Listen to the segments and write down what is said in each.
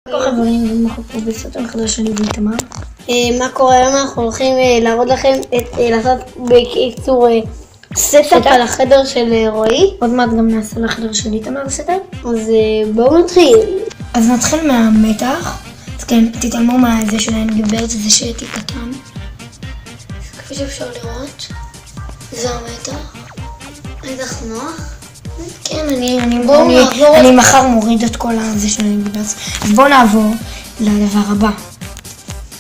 חברים, אנחנו פה בסרטון חדש שלי ואיתמר. מה קורה היום? אנחנו הולכים להראות לכם לעשות בקיצור סטאפ על החדר של רועי. עוד מעט גם נעשה לחדר של איתמר סטאפ. אז בואו נתחיל. אז נתחיל מהמתח. אז כן, תתעלמו מהזה של האנגברט, זה שהייתי קטן. כפי שאפשר לראות, זה המתח. מתח נוח. כן, אני מחר מוריד את כל הזה של האנגברט. אז בואו נעבור לדבר הבא.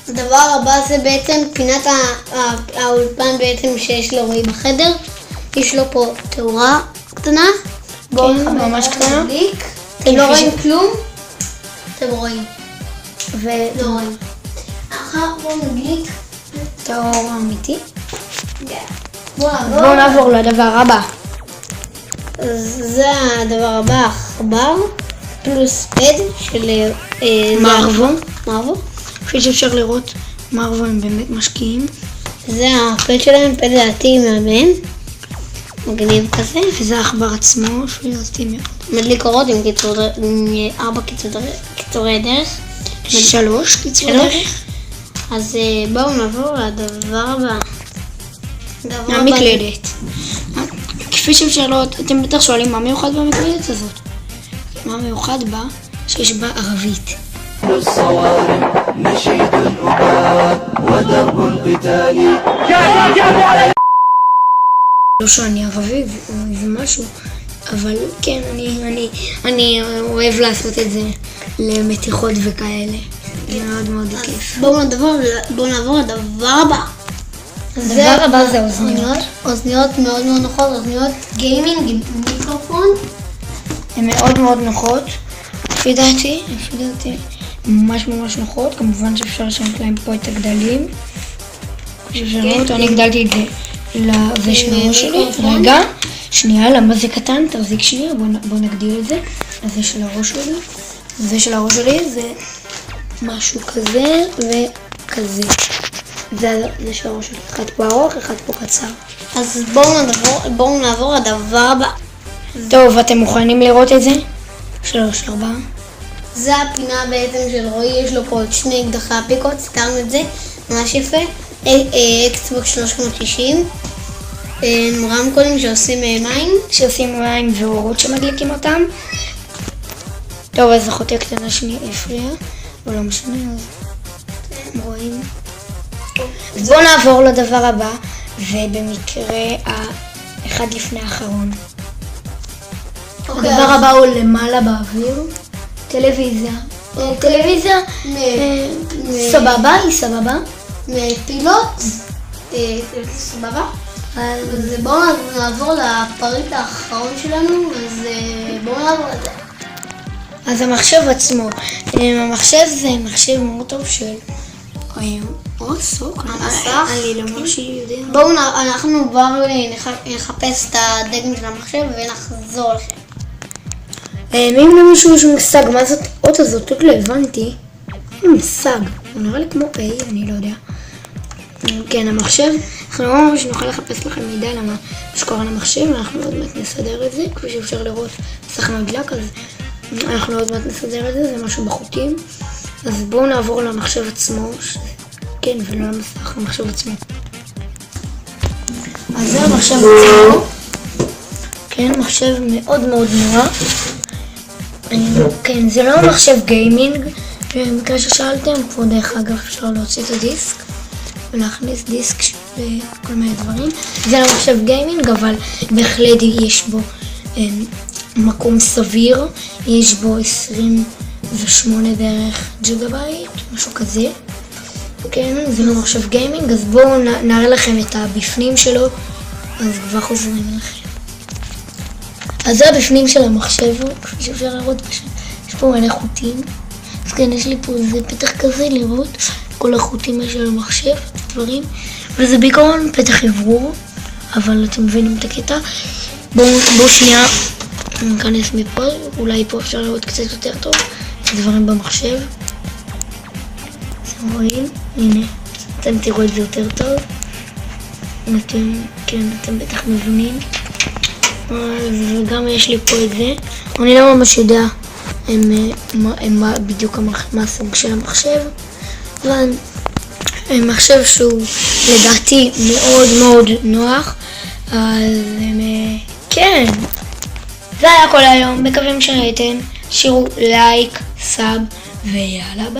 הדבר הבא זה בעצם פינת האולפן בעצם שיש לרועי בחדר. יש לו פה תאורה קטנה. כן, ממש קטנה. אתם לא רואים כלום? אתם רואים. ולא רואים. אחר בואו נדליק. תאור אמיתי. בואו נעבור לדבר הבא. זה הדבר הבא, עכבר פלוס פד של מרוו. כפי שאפשר לראות, מרוו הם באמת משקיעים. זה הפד שלהם, פד דעתי מהבן. מגניב כזה. וזה העכבר עצמו, שלדעתי מאוד. מדליק אורות עם 4 קיצורי דרך. 3 קיצורי דרך. אז בואו נעבור לדבר הבא. המקלדת. כפי שאפשר לראות, אתם בטח שואלים מה מיוחד במקלדת הזאת. מה מיוחד בה? שיש בה ערבית. לא שאני ערבי זה משהו, אבל כן, אני אוהב לעשות את זה למתיחות וכאלה. זה מאוד מאוד כיף. בואו נעבור לדבר הבא. הדבר הבא זה אוזניות. אוזניות מאוד מאוד נוחות, אוזניות גיימינג עם מיקרופון. הן מאוד מאוד נוחות. לפי דעתי, ממש נוחות. כמובן שאפשר לשנות להם פה את הגדלים. אני הגדלתי את זה לזה של הראש שלי. רגע, שנייה, למה זה קטן? תחזיק שנייה, בוא נגדיל את זה. זה של הראש שלי. זה של הראש שלי זה משהו כזה וכזה. זה של הראש שלי. אחד פה ארוך, אחד פה קצר. אז בואו נעבור לדבר הבא. טוב, אתם מוכנים לראות את זה? 3, 4. זה הפינה בעצם של רועי, יש לו פה עוד 2 אקדחי הפיקות, סיתרנו את זה, ממש יפה. אקסבוקס 360. רמקולים שעושים מים. ואורות שמדליקים אותם. טוב, אז אחותי הקטנה שלי הפריעה, אבל לא משנה, אז אתם רואים. אז בואו נעבור לדבר הבא, ובמקרה האחד לפני האחרון. הדבר הבא הוא למעלה באוויר. טלוויזיה. סבבה, היא סבבה. מפילות. סבבה. אז בואו נעבור לפריט האחרון שלנו, אז בואו נעבור את זה. אז המחשב עצמו. המחשב זה מחשב מאוד טוב של סוק, אני לא ממש יודע. בואו אנחנו כבר נחפש את הדגם של המחשב ונחזור לכם. אם למישהו יש מושג מה זאת אות הזאת, עוד לא הבנתי. אין מושג, הוא נראה לי כמו A, אני לא יודע. כן, המחשב, אנחנו לא ממש נוכל לחפש לכם מידע למה שקורה למחשב, ואנחנו עוד מעט נסדר את זה, כפי שאפשר לראות מסך מדלק, אז אנחנו עוד מעט נסדר את זה, זה משהו בחוטים. אז בואו נעבור למחשב עצמו, כן, ולא למסך, המחשב עצמו. אז זה המחשב עצמו. כן, מחשב מאוד מאוד נורא. כן, זה לא מחשב גיימינג, במקרה ששאלתם, פה דרך אגב אפשר להוציא את הדיסק ולהכניס דיסק וכל מיני דברים. זה לא מחשב גיימינג, אבל בהחלט יש בו מקום סביר, יש בו 28 דרך ג'יגה-בייט, משהו כזה. כן, זה לא מחשב גיימינג, אז בואו נראה לכם את הבפנים שלו, אז כבר חוזרים אליכם. אז זה הבפנים של המחשב, כפי שאפשר לראות, יש פה מלא חוטים. אז כן, יש לי פה איזה פתח כזה לראות כל החוטים של המחשב, דברים. וזה בעיקרון פתח אוורור, אבל אתם מבינים את הקטע. בואו שנייה ניכנס מפה, אולי פה אפשר לראות קצת יותר טוב את הדברים במחשב. אתם רואים? הנה, אתם תראו את זה יותר טוב. אתם בטח מבינים. וגם יש לי פה את זה. אני לא ממש יודע הם בדיוק מהסוג של המחשב. אבל מחשב שהוא לדעתי מאוד מאוד נוח, אז כן. זה היה כל היום, מקווים שראיתם, שירו לייק, סאב ויאללה ביי.